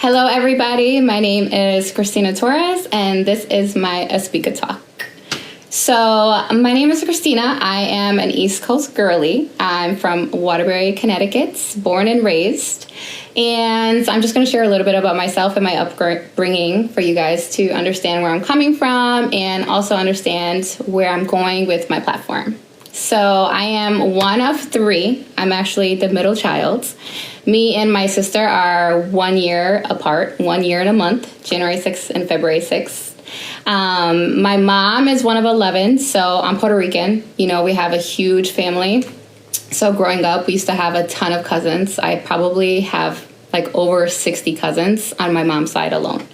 Hello, everybody. My name is Christina Torres, and this is my ASPIKA talk. So, my name is Christina. I am an East Coast girly. I'm from Waterbury, Connecticut, born and raised. And I'm just going to share a little bit about myself and my upbringing for you guys to understand where I'm coming from and also understand where I'm going with my platform. So I am one of three. I'm actually the middle child. Me and my sister are 1 year apart, 1 year and a month, January 6th and February 6th. My mom is one of 11, so I'm Puerto Rican. You know, we have a huge family. So growing up, we used to have a ton of cousins. I probably have like over 60 cousins on my mom's side alone.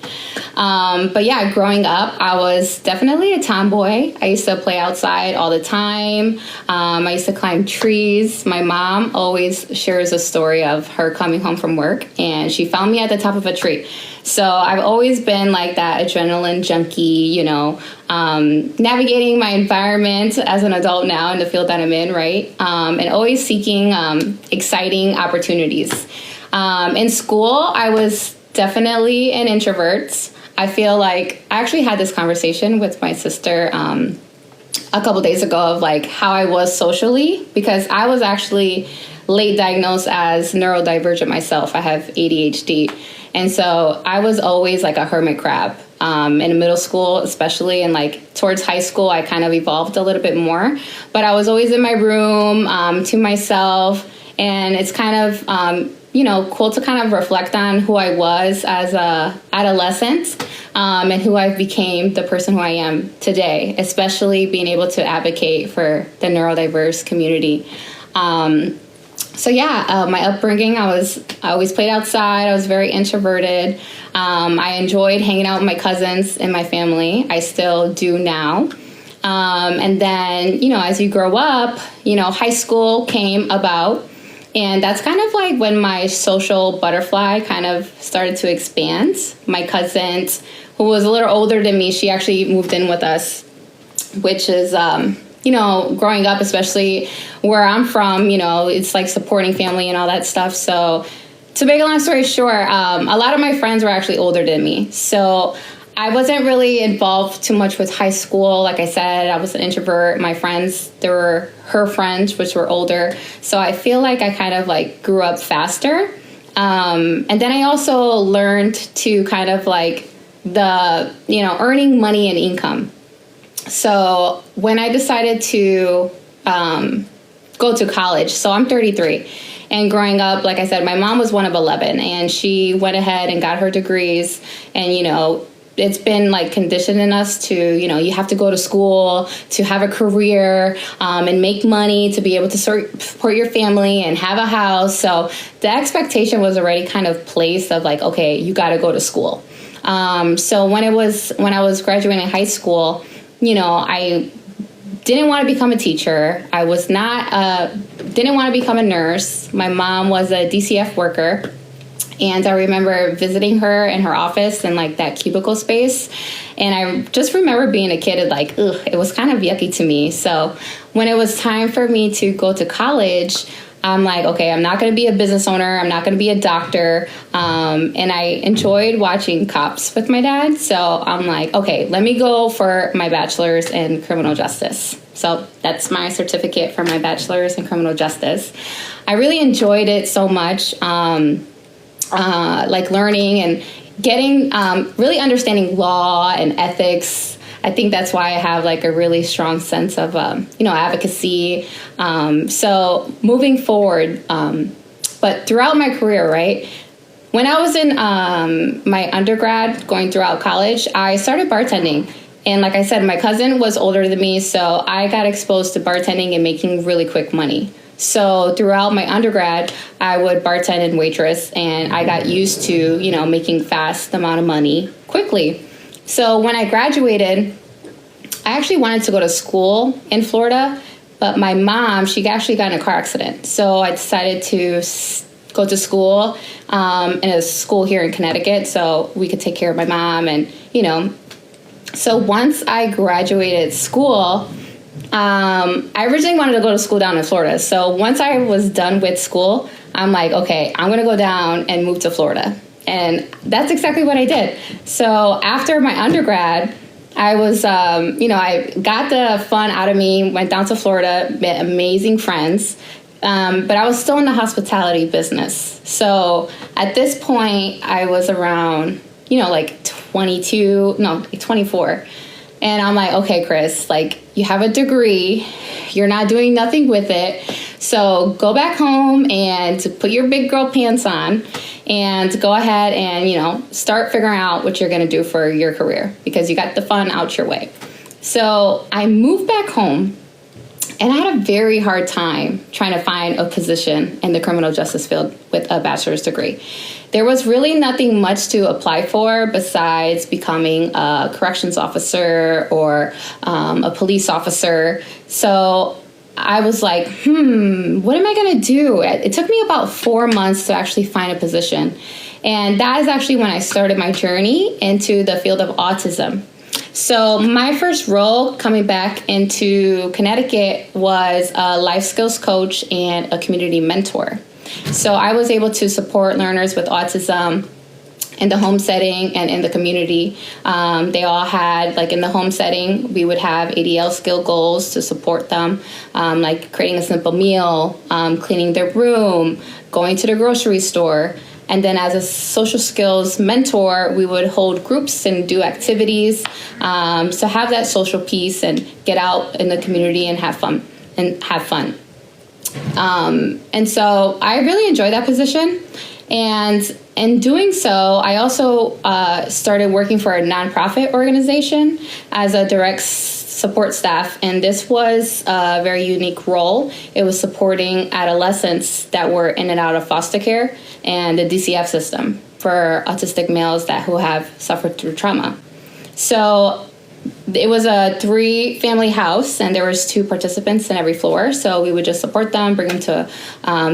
But yeah, growing up, I was definitely a tomboy. I used to play outside all the time. I used to climb trees. My mom always shares a story of her coming home from work and she found me at the top of a tree. So I've always been like that adrenaline junkie, you know, navigating my environment as an adult now in the field that I'm in, right? And always seeking exciting opportunities. In school, I was definitely an introvert. I feel like I actually had this conversation with my sister a couple days ago of like how I was socially, because I was actually late diagnosed as neurodivergent myself. I have ADHD. And so I was always like a hermit crab in middle school, especially, and like towards high school, I kind of evolved a little bit more. But I was always in my room to myself. And it's kind of, you know, cool to kind of reflect on who I was as a adolescent and who I became, the person who I am today, especially being able to advocate for the neurodiverse community. So yeah, my upbringing, I always played outside. I was very introverted. I enjoyed hanging out with my cousins and my family. I still do now. And then, you know, as you grow up, you know, high school came about. And that's kind of like when my social butterfly kind of started to expand. My cousin, who was a little older than me, she actually moved in with us, which is, you know, growing up, especially where I'm from, you know, it's like supporting family and all that stuff. So to make a long story short, a lot of my friends were actually older than me. So I wasn't really involved too much with high school. Like I said, I was an introvert. My friends, they were her friends, which were older. So I feel like I kind of like grew up faster. And then I also learned to kind of like the, you know, earning money and income. So when I decided to go to college, so I'm 33. And growing up, like I said, my mom was one of 11 and she went ahead and got her degrees and, you know, it's been like conditioned in us to, you know, you have to go to school to have a career and make money to be able to support your family and have a house. So the expectation was already kind of placed of like, okay, you got to go to school. So when I was graduating high school, you know, I didn't want to become a teacher. I was not, didn't want to become a nurse. My mom was a DCF worker. And I remember visiting her in her office in like that cubicle space. And I just remember being a kid and like, ugh, it was kind of yucky to me. So when it was time for me to go to college, I'm like, okay, I'm not going to be a business owner. I'm not going to be a doctor. And I enjoyed watching Cops with my dad. So I'm like, okay, let me go for my bachelor's in criminal justice. So that's my certificate for my bachelor's in criminal justice. I really enjoyed it so much. Like learning and getting, really understanding law and ethics. I think that's why I have like a really strong sense of, you know, advocacy. So moving forward, but throughout my career, right, when I was in my undergrad going throughout college, I started bartending. And like I said, my cousin was older than me, so I got exposed to bartending and making really quick money. So throughout my undergrad, I would bartend and waitress, and I got used to, you know, making fast amount of money quickly. So when I graduated, I actually wanted to go to school in Florida, but my mom, she actually got in a car accident. So I decided to go to school in a school here in Connecticut so we could take care of my mom and, you know. So once I graduated school, I originally wanted to go to school down in Florida. So once I was done with school, I'm like, okay, I'm going to go down and move to Florida. And that's exactly what I did. So after my undergrad, I was, I got the fun out of me, went down to Florida, met amazing friends, but I was still in the hospitality business. So at this point, I was around, 24. And I'm like, okay, Chris, you have a degree, you're not doing nothing with it. So go back home and put your big girl pants on and go ahead and, start figuring out what you're going to do for your career because you got the fun out your way. So I moved back home and I had a very hard time trying to find a position in the criminal justice field with a bachelor's degree. There was really nothing much to apply for besides becoming a corrections officer or a police officer. So I was like, what am I going to do? It took me about 4 months to actually find a position. And that is actually when I started my journey into the field of autism. So my first role coming back into Connecticut was a life skills coach and a community mentor. So I was able to support learners with autism in the home setting and in the community. They all had, in the home setting, we would have ADL skill goals to support them, like creating a simple meal, cleaning their room, going to the grocery store. And then as a social skills mentor, we would hold groups and do activities to have that social piece and get out in the community and have fun. And so I really enjoyed that position. And in doing so, I also started working for a nonprofit organization as a direct support staff. And this was a very unique role. It was supporting adolescents that were in and out of foster care and the DCF system for autistic males who have suffered through trauma. So it was a 3-family house, and there was 2 participants in every floor. So we would just support them, bring them to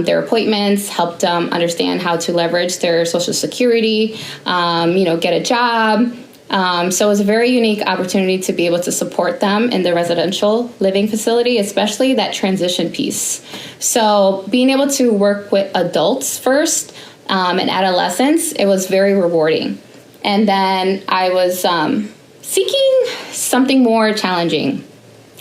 their appointments, help them understand how to leverage their Social Security, get a job. So it was a very unique opportunity to be able to support them in the residential living facility, especially that transition piece. So being able to work with adults first and adolescents, it was very rewarding. And then I was seeking something more challenging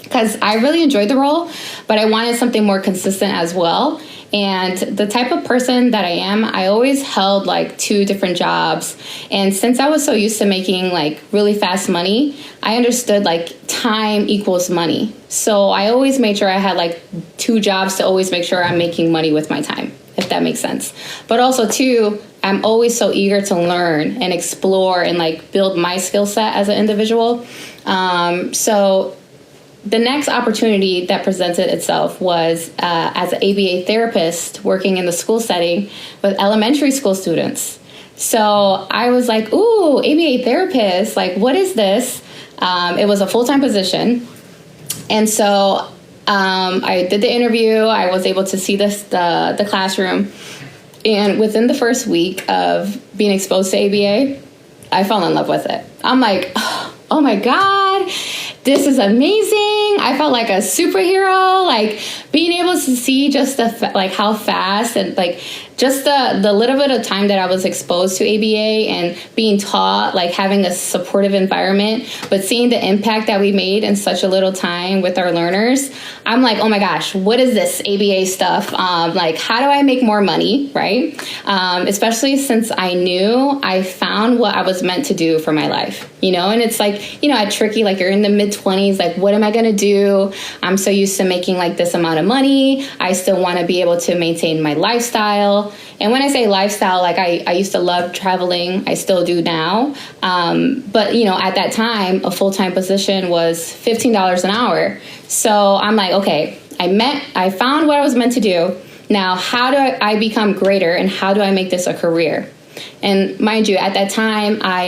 because I really enjoyed the role, but I wanted something more consistent as well. And the type of person that I am, I always held 2 different jobs. And since I was so used to making really fast money, I understood time equals money. So I always made sure I had 2 jobs to always make sure I'm making money with my time, if that makes sense. But also too, I'm always so eager to learn and explore and build my skill set as an individual. So the next opportunity that presented itself was as an ABA therapist working in the school setting with elementary school students. So I was like, ooh, ABA therapist, what is this? It was a full-time position. And so I did the interview. I was able to see the classroom. And within the first week of being exposed to ABA, I fell in love with it. I'm like, oh my God, this is amazing. I felt like a superhero, being able to see just how fast and just the little bit of time that I was exposed to ABA and being taught, having a supportive environment, but seeing the impact that we made in such a little time with our learners. I'm like, oh my gosh, what is this ABA stuff? How do I make more money, right? Especially since I knew I found what I was meant to do for my life, and it's at Tricky, you're in the mid-20s, what am I going to do? I'm so used to making this amount of money. I still want to be able to maintain my lifestyle. And when I say lifestyle, I used to love traveling. I still do now. But, at that time, a full-time position was $15 an hour. So I'm like, okay, I found what I was meant to do. Now, how do I become greater and how do I make this a career? And mind you, at that time, I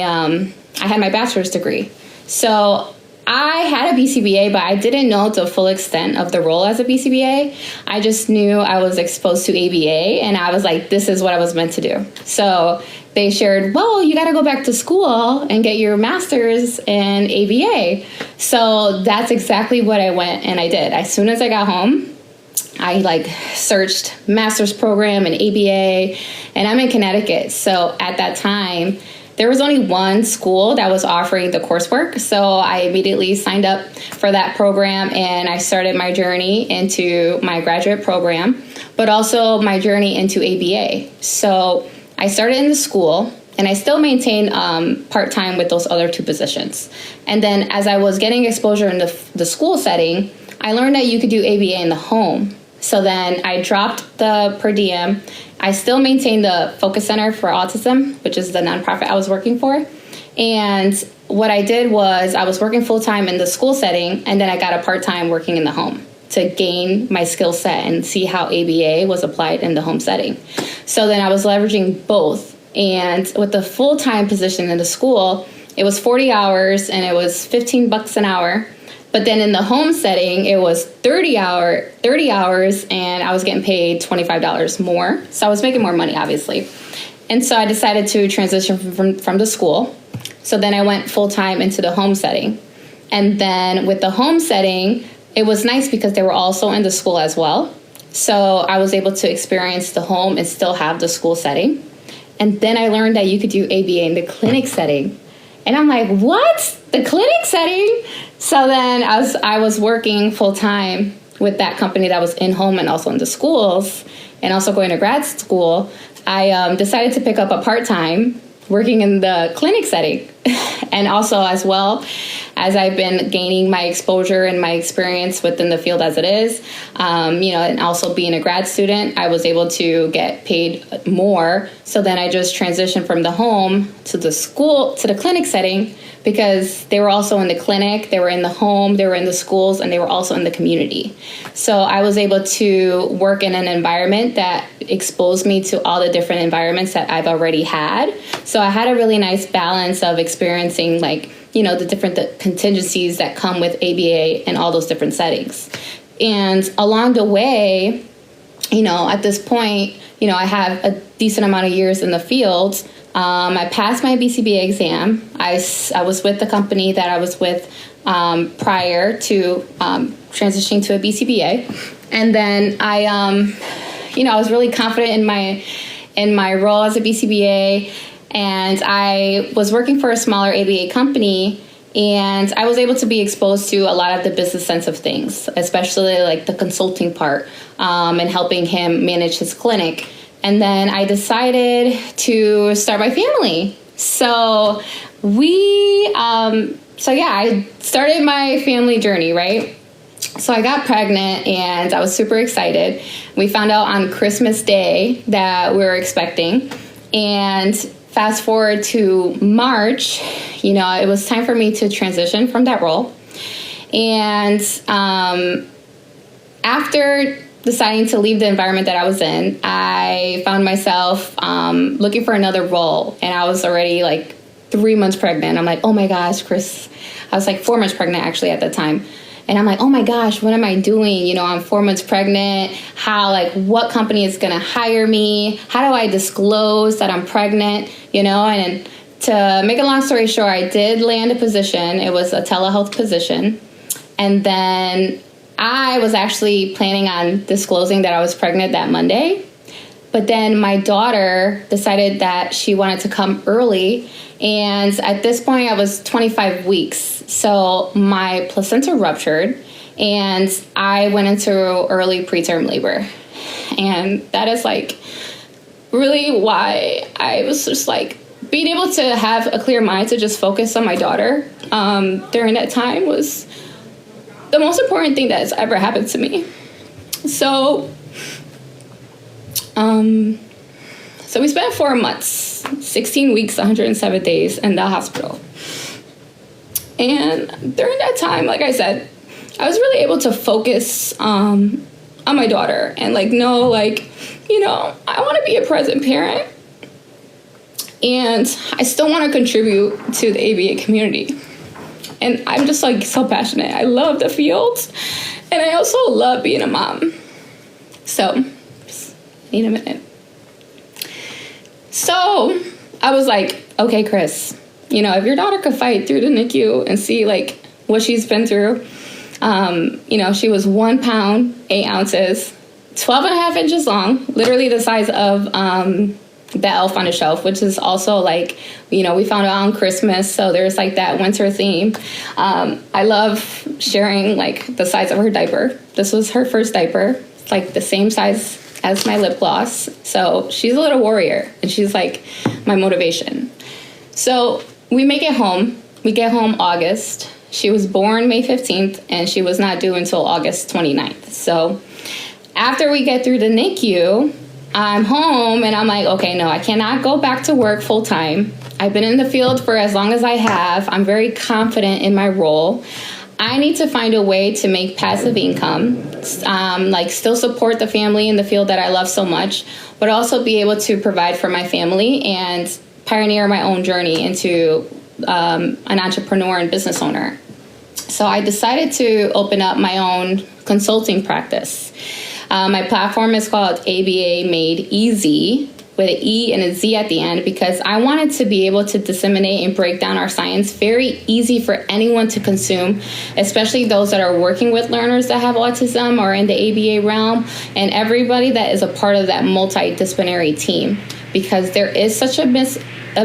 had my bachelor's degree. So I had a BCBA, but I didn't know the full extent of the role as a BCBA. I just knew I was exposed to ABA, and I was like, this is what I was meant to do. So they shared, well, you got to go back to school and get your master's in ABA. So that's exactly what I went and I did. As soon as I got home, I like searched master's program and ABA, and I'm in Connecticut. So at that time, there was only one school that was offering the coursework. So I immediately signed up for that program, and I started my journey into my graduate program, but also my journey into ABA. So I started in the school, and I still maintain part-time with those other two positions. And then as I was getting exposure in the school setting, I learned that you could do ABA in the home. So then I dropped the per diem. I still maintain the Focus Center for Autism, which is the nonprofit I was working for. And what I did was I was working full-time in the school setting, and then I got a part-time working in the home to gain my skill set and see how ABA was applied in the home setting. So then I was leveraging both. And with the full-time position in the school, it was 40 hours and it was $15 an hour. But then in the home setting, it was 30 hours, and I was getting paid $25 more. So I was making more money, obviously. And so I decided to transition from the school. So then I went full-time into the home setting. And then with the home setting, it was nice because they were also in the school as well. So I was able to experience the home and still have the school setting. And then I learned that you could do ABA in the clinic setting. And I'm like, what? The clinic setting? So then I was working full-time with that company that was in-home and also in the schools, and also going to grad school. I decided to pick up a part-time working in the clinic setting. And also, as well as I've been gaining my exposure and my experience within the field as it is, and also being a grad student, I was able to get paid more. So then I just transitioned from the home to the school, to the clinic setting, because they were also in the clinic, they were in the home, they were in the schools, and they were also in the community. So I was able to work in an environment that exposed me to all the different environments that I've already had. So I had a really nice balance of experiencing the different contingencies that come with ABA and all those different settings. And along the way, at this point, I have a decent amount of years in the field. I passed my BCBA exam. I was with the company that I was with prior to transitioning to a BCBA. And then I was really confident in my role as a BCBA. And I was working for a smaller ABA company, and I was able to be exposed to a lot of the business sense of things, especially like the consulting part and helping him manage his clinic. And then I decided to start my family. So I started my family journey, right? So I got pregnant, and I was super excited. We found out on Christmas Day that we were expecting. And fast forward to March, it was time for me to transition from that role. And after deciding to leave the environment that I was in, I found myself looking for another role. And I was already 3 months pregnant. I'm like, oh my gosh, Chris. I was 4 months pregnant actually at the time. And I'm like, oh my gosh, what am I doing? I'm 4 months pregnant. How, what company is going to hire me? How do I disclose that I'm pregnant? And to make a long story short, I did land a position. It was a telehealth position. And then I was actually planning on disclosing that I was pregnant that Monday. But then my daughter decided that she wanted to come early. And at this point, I was 25 weeks. So my placenta ruptured, and I went into early preterm labor. And that is really why I was just being able to have a clear mind to just focus on my daughter during that time was the most important thing that has ever happened to me. So we spent 4 months, 16 weeks, 107 days in the hospital. And during that time, like I said, I was really able to focus on my daughter and know, I want to be a present parent. And I still want to contribute to the ABA community. And I'm just so passionate. I love the field. And I also love being a mom. So, just need a minute. So I was like, okay, Chris, if your daughter could fight through the NICU and see what she's been through, She was 1 pound, 8 ounces, 12 and a half inches long, literally the size of the elf on the shelf, which is also like, we found it on Christmas. So there's like that winter theme. I love sharing like the size of her diaper. This was her first diaper. It's like the same size as my lip gloss. So she's a little warrior, and she's like my motivation. So we make it home. We get home August. She was born May 15th, and she was not due until August 29th. So after we get through the NICU, I'm home, and I'm like, okay, no, I cannot go back to work full time. I've been in the field for as long as I have. I'm very confident in my role. I need to find a way to make passive income, still support the family in the field that I love so much, but also be able to provide for my family and pioneer my own journey into an entrepreneur and business owner. So I decided to open up my own consulting practice. My platform is called ABA Made Easy, with an E and a Z at the end, because I wanted to be able to disseminate and break down our science very easy for anyone to consume, especially those that are working with learners that have autism or in the ABA realm, and everybody that is a part of that multidisciplinary team, because there is such a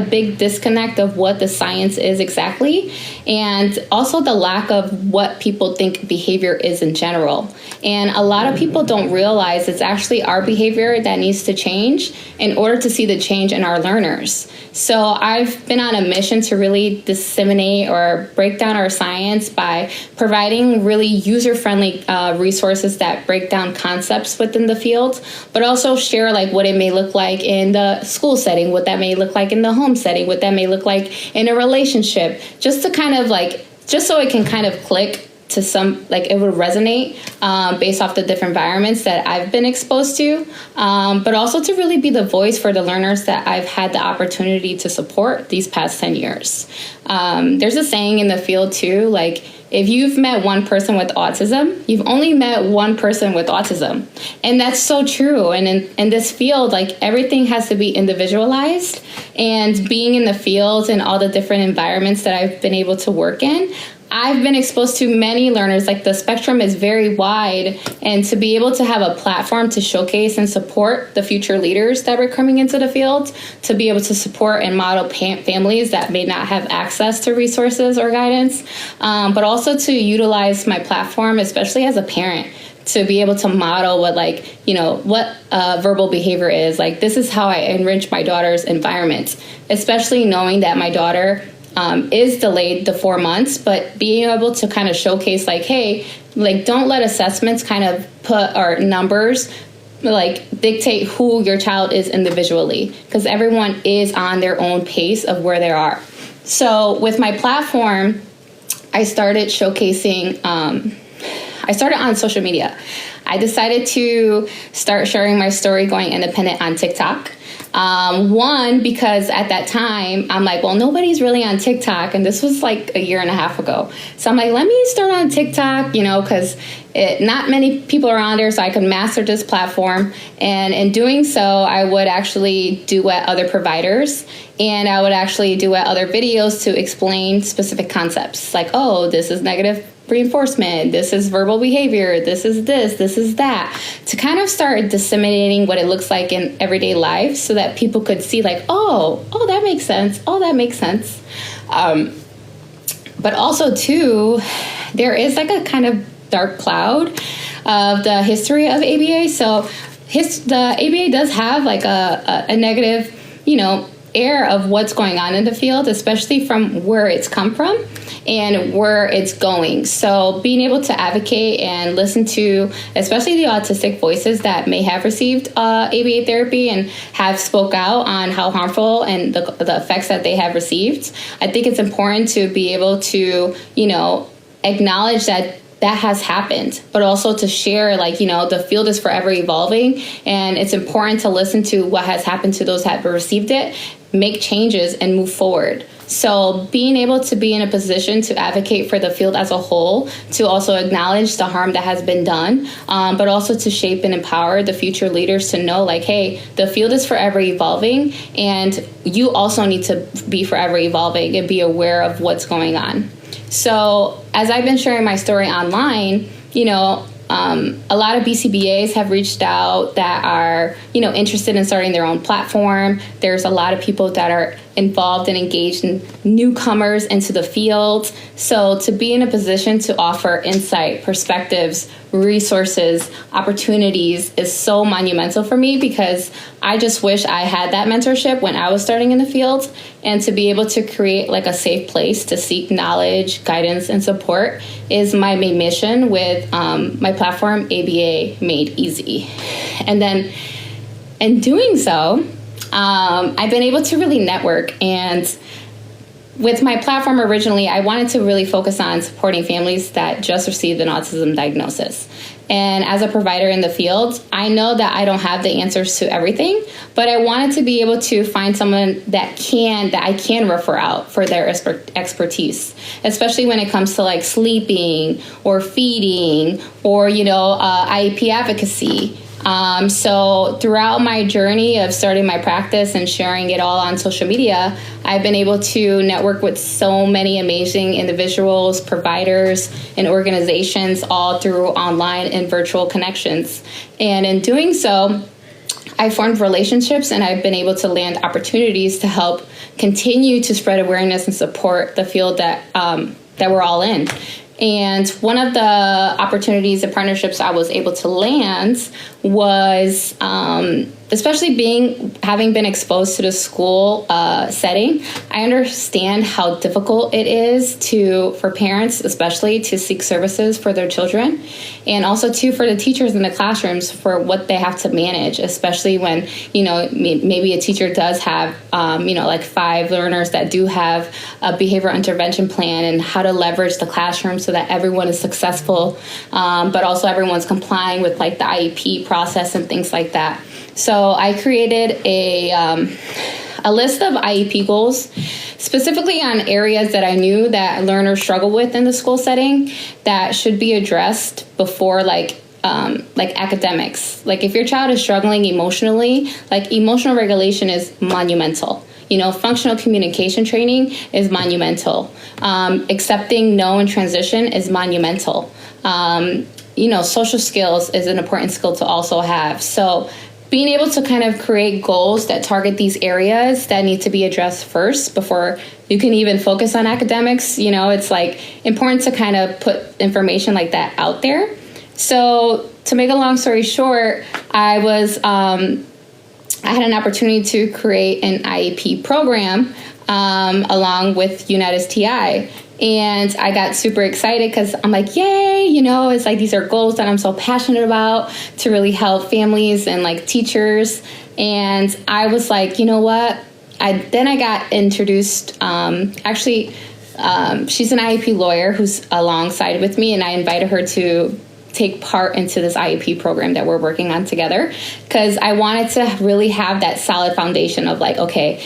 big disconnect of what the science is exactly, and also the lack of what people think behavior is in general. And a lot of people don't realize it's actually our behavior that needs to change in order to see the change in our learners. So I've been on a mission to really disseminate or break down our science by providing really user-friendly resources that break down concepts within the field, but also share like what it may look like in the school setting, what that may look like in the home setting, what that may look like in a relationship, just to kind of just so it can kind of click to some, like it would resonate based off the different environments that I've been exposed to, but also to really be the voice for the learners that I've had the opportunity to support these past 10 years. There's a saying in the field too, like, if you've met one person with autism, you've only met one person with autism. And that's so true. And in this field, like everything has to be individualized. And being in the field and all the different environments that I've been able to work in, I've been exposed to many learners. Like the spectrum is very wide, and to be able to have a platform to showcase and support the future leaders that are coming into the field, to be able to support and model families that may not have access to resources or guidance, but also to utilize my platform, especially as a parent, to be able to model what verbal behavior is. Like, this is how I enrich my daughter's environment, especially knowing that my daughter is delayed the 4 months, but being able to kind of showcase like, hey, like don't let assessments kind of put or numbers like dictate who your child is individually, because everyone is on their own pace of where they are. So with my platform, I started showcasing, I started on social media. I decided to start sharing my story going independent on TikTok. One, because at that time, I'm like, well, nobody's really on TikTok. And this was like a year and a half ago. So I'm like, let me start on TikTok, because not many people are on there, so I could master this platform. And in doing so, I would actually duet other providers, and I would actually duet other videos to explain specific concepts. Like, oh, this is negative reinforcement, this is verbal behavior, this is that, to kind of start disseminating what it looks like in everyday life so that people could see like, oh, that makes sense. But also too, there is like a kind of dark cloud of the history of ABA. So the ABA does have like a negative, air of what's going on in the field, especially from where it's come from and where it's going. So being able to advocate and listen to, especially the autistic voices that may have received ABA therapy and have spoke out on how harmful and the effects that they have received, I think it's important to be able to, acknowledge that has happened, but also to share, the field is forever evolving, and it's important to listen to what has happened to those that have received it, make changes, and move forward. So being able to be in a position to advocate for the field as a whole, to also acknowledge the harm that has been done, but also to shape and empower the future leaders to know, like, hey, the field is forever evolving, and you also need to be forever evolving and be aware of what's going on. So as I've been sharing my story online, a lot of BCBAs have reached out that are, interested in starting their own platform. There's a lot of people that are involved and engaged in newcomers into the field. So to be in a position to offer insight, perspectives, resources, opportunities is so monumental for me, because I just wish I had that mentorship when I was starting in the field, and to be able to create like a safe place to seek knowledge, guidance, and support is my main mission with my platform, ABA Made Easy. And then in doing so, I've been able to really network. And with my platform originally, I wanted to really focus on supporting families that just received an autism diagnosis. And as a provider in the field, I know that I don't have the answers to everything, but I wanted to be able to find someone that I can refer out for their expertise, especially when it comes to like sleeping or feeding or, IEP advocacy. So throughout my journey of starting my practice and sharing it all on social media, I've been able to network with so many amazing individuals, providers, and organizations, all through online and virtual connections. And in doing so, I formed relationships, and I've been able to land opportunities to help continue to spread awareness and support the field that we're all in. And one of the opportunities and partnerships I was able to land was, especially having been exposed to the school setting, I understand how difficult it is for parents, especially, to seek services for their children, and also too for the teachers in the classrooms for what they have to manage, especially when maybe a teacher does have like 5 learners that do have a behavioral intervention plan, and how to leverage the classroom so that everyone is successful, but also everyone's complying with like the IEP process and things like that. So I created a list of IEP goals, specifically on areas that I knew that learners struggle with in the school setting that should be addressed before like academics. Like if your child is struggling emotionally, like emotional regulation is monumental. Functional communication training is monumental. Accepting no in transition is monumental. Social skills is an important skill to also have. So being able to kind of create goals that target these areas that need to be addressed first before you can even focus on academics, it's like important to kind of put information like that out there. So to make a long story short, I had an opportunity to create an IEP program along with United TI. And I got super excited because I'm like, yay, it's like these are goals that I'm so passionate about to really help families and like teachers. And I was like, you know what? I got introduced, she's an IEP lawyer who's alongside with me, and I invited her to take part into this IEP program that we're working on together, because I wanted to really have that solid foundation of like, okay,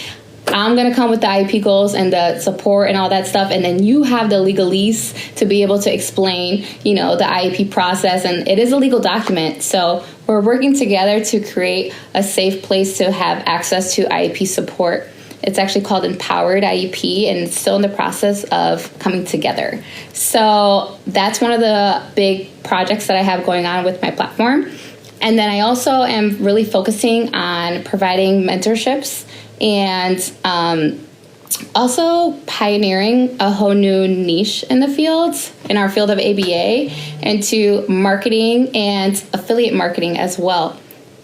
I'm going to come with the IEP goals and the support and all that stuff. And then you have the legalese to be able to explain, the IEP process. And it is a legal document. So we're working together to create a safe place to have access to IEP support. It's actually called Empowered IEP, and it's still in the process of coming together. So that's one of the big projects that I have going on with my platform. And then I also am really focusing on providing mentorships and also pioneering a whole new niche in our field of ABA, into marketing and affiliate marketing as well.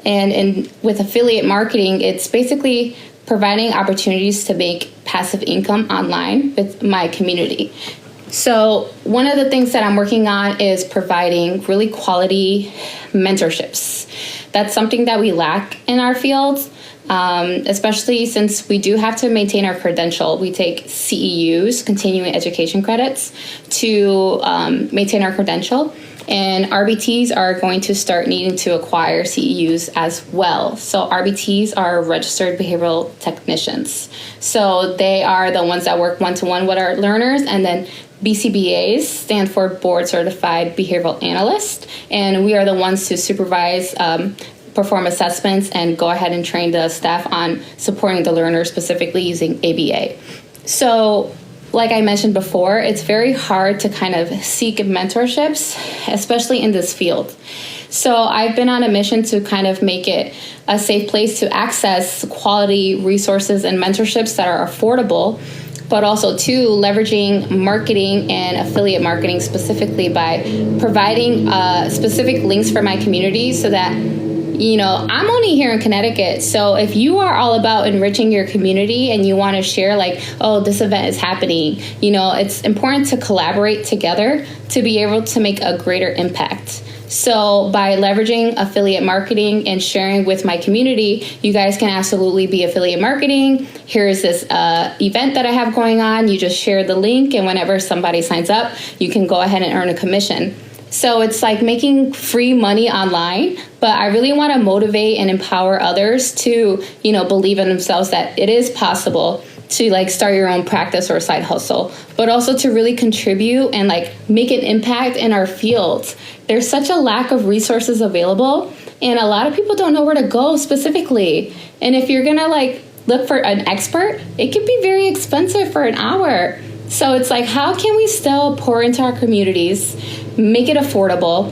And with affiliate marketing, it's basically providing opportunities to make passive income online with my community. So one of the things that I'm working on is providing really quality mentorships. That's something that we lack in our field, especially since we do have to maintain our credential. We take CEUs, continuing education credits, to maintain our credential. And RBTs are going to start needing to acquire CEUs as well. So RBTs are registered behavioral technicians. So they are the ones that work one-to-one with our learners. And then BCBAs stand for Board Certified Behavioral Analyst. And we are the ones to supervise, perform assessments, and go ahead and train the staff on supporting the learner, specifically using ABA. So like I mentioned before, it's very hard to kind of seek mentorships, especially in this field. So I've been on a mission to kind of make it a safe place to access quality resources and mentorships that are affordable, but also too leveraging marketing and affiliate marketing specifically by providing specific links for my community so that, you know, I'm only here in Connecticut. So if you are all about enriching your community and you want to share like, oh, this event is happening, you know, it's important to collaborate together to be able to make a greater impact. So by leveraging affiliate marketing and sharing with my community, you guys can absolutely be affiliate marketing. Here's this event that I have going on. You just share the link, and whenever somebody signs up, you can go ahead and earn a commission. So it's like making free money online, but I really want to motivate and empower others to, you know, believe in themselves that it is possible to like start your own practice or side hustle, but also to really contribute and like make an impact in our field. There's such a lack of resources available, and a lot of people don't know where to go specifically. And if you're gonna like look for an expert, it can be very expensive for an hour. So it's like, how can we still pour into our communities, make it affordable,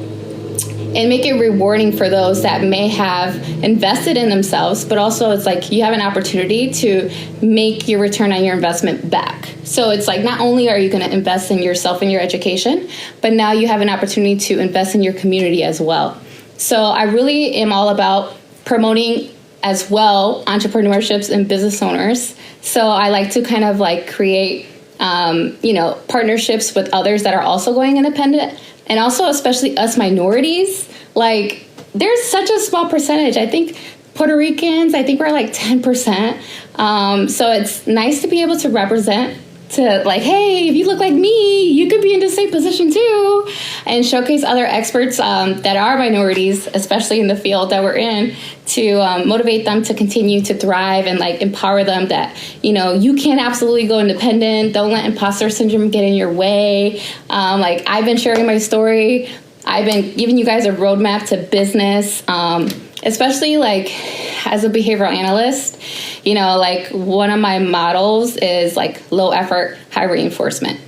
and make it rewarding for those that may have invested in themselves, but also it's like you have an opportunity to make your return on your investment back. So it's like not only are you going to invest in yourself and your education, but now you have an opportunity to invest in your community as well. So I really am all about promoting as well entrepreneurships and business owners. So I like to kind of like create you know, partnerships with others that are also going independent, and also especially us minorities. Like there's such a small percentage. I think Puerto Ricans, I think we're like 10%. So it's nice to be able to represent, to like, hey, if you look like me, you could be in the same position too, and showcase other experts that are minorities, especially in the field that we're in, to motivate them to continue to thrive and like empower them that, you know, you can absolutely go independent. Don't let imposter syndrome get in your way. Like I've been sharing my story. I've been giving you guys a roadmap to business, especially like as a behavioral analyst. You know, like one of my models is like low effort, high reinforcement,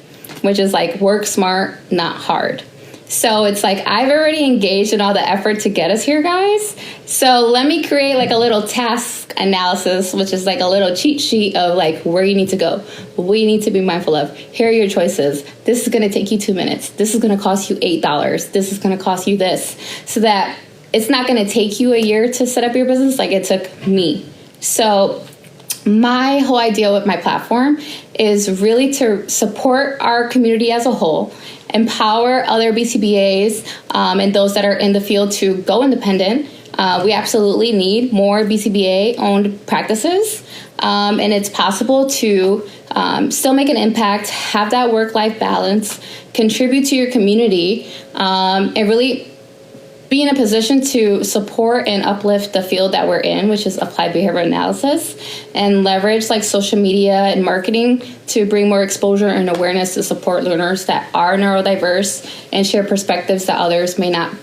which is like work smart, not hard. So it's like I've already engaged in all the effort to get us here, guys. So let me create like a little task analysis, which is like a little cheat sheet of like where you need to go, what you need to be mindful of. Here are your choices. This is going to take you 2 minutes. This is going to cost you $8. This is going to cost you this, so that it's not going to take you a year to set up your business like it took me. So my whole idea with my platform is really to support our community as a whole, empower other BCBAs and those that are in the field to go independent. We absolutely need more BCBA-owned practices, and it's possible to still make an impact, have that work-life balance, contribute to your community, and really be in a position to support and uplift the field that we're in, which is applied behavioral analysis, and leverage like social media and marketing to bring more exposure and awareness to support learners that are neurodiverse and share perspectives that others may not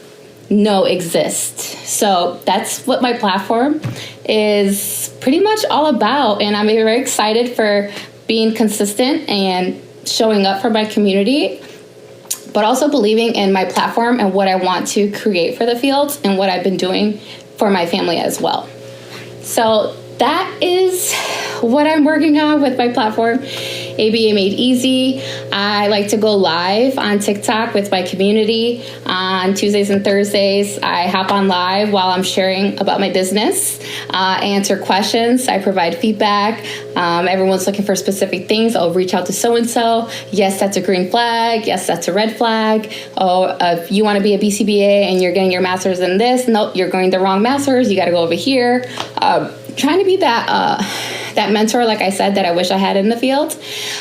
know exist. So that's what my platform is pretty much all about, and I'm very excited for being consistent and showing up for my community, but also believing in my platform and what I want to create for the field and what I've been doing for my family as well. So that is what I'm working on with my platform, ABA Made Easy. I like to go live on TikTok with my community on Tuesdays and Thursdays. I hop on live while I'm sharing about my business, answer questions, I provide feedback. Everyone's looking for specific things. I'll reach out to so-and-so. Yes, that's a green flag. Yes, that's a red flag. Oh, if you want to be a BCBA and you're getting your master's in this, nope, you're going the wrong master's. You got to go over here. Trying to be that mentor, like I said, that I wish I had in the field,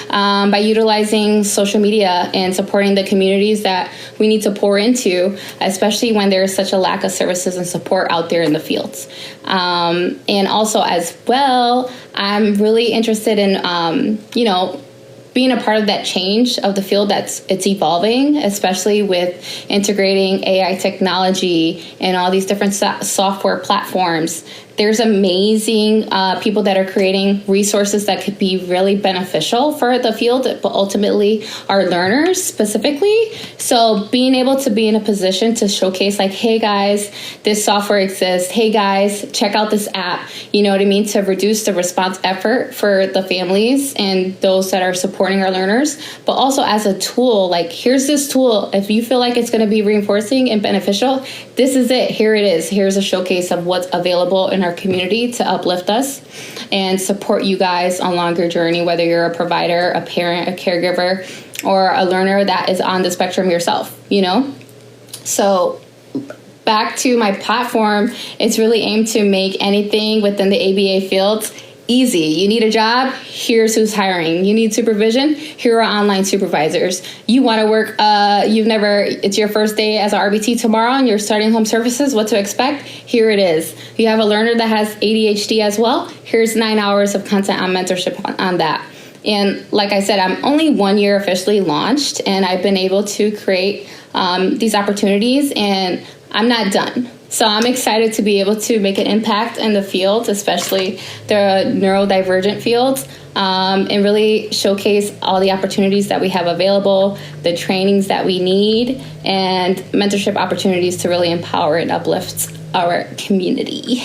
by utilizing social media and supporting the communities that we need to pour into, especially when there's such a lack of services and support out there in the fields. And also as well, I'm really interested in, being a part of that change of the field it's evolving, especially with integrating AI technology and all these different software platforms There's amazing people that are creating resources that could be really beneficial for the field, but ultimately our learners specifically. So being able to be in a position to showcase like, hey guys, this software exists. Hey guys, check out this app. You know what I mean? To reduce the response effort for the families and those that are supporting our learners, but also as a tool, like here's this tool. If you feel like it's going to be reinforcing and beneficial, this is it. Here it is. Here's a showcase of what's available in our community to uplift us and support you guys along your journey, whether you're a provider, a parent, a caregiver, or a learner that is on the spectrum yourself, you know? So back to my platform, it's really aimed to make anything within the ABA fields easy. You need a job? Here's who's hiring. You need supervision? Here are online supervisors. You want to work, it's your first day as an RBT tomorrow and you're starting home services, what to expect? Here it is. You have a learner that has ADHD as well? Here's 9 hours of content on mentorship on that. And like I said, I'm only 1 year officially launched, and I've been able to create these opportunities, and I'm not done. So I'm excited to be able to make an impact in the field, especially the neurodivergent fields, and really showcase all the opportunities that we have available, the trainings that we need, and mentorship opportunities to really empower and uplift our community.